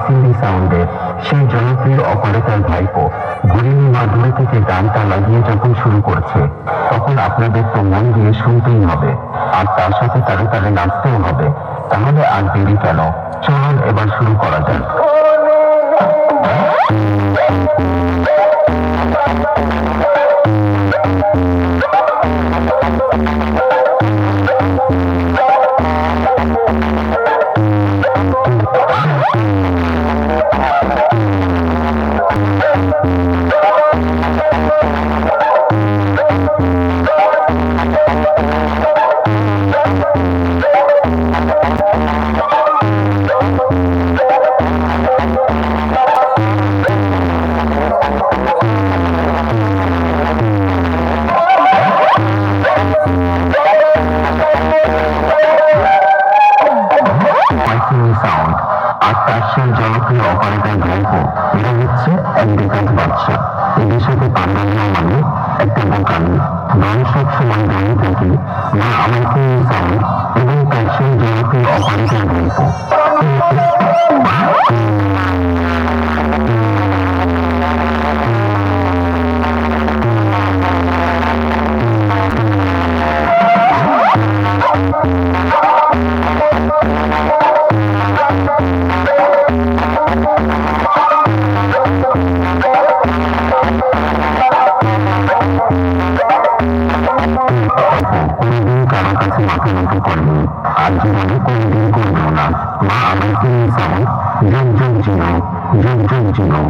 Seely সাউন্ডে সেই জনপ্রিয় operator ভাইপো ঘুরিনি মা দূরে থেকে গানটা লাগিয়ে যখন শুরু করছে, তখন আপনাদের তো মন দিয়ে শুনতেই হবে, আর তার সাথে তালে তালে নাচতেও হবে। তাহলে আর দেরি কেন, চলুন এবার শুরু করা যাক। সাউন্ড আর তার সেই জনপ্রিয় অপারেটর ভাইপো, এরা হচ্ছে এক বেকার বাচ্চা। এদের সাথে পাল্লা নেওয়া মানে একটা বোকামি। গান সব সময় গানে থাকে মা আমার সাউন্ড এবং তার সেই জনপ্রিয় অপারেটর ভাইপো। কোনদিন কারো কাছে মাথা নত করেনি, আর জীবনে কোনদিন করবেও না। মা আমার সাউন্ড যুগ যুগ জিনো, যুগ যুগ জিনো।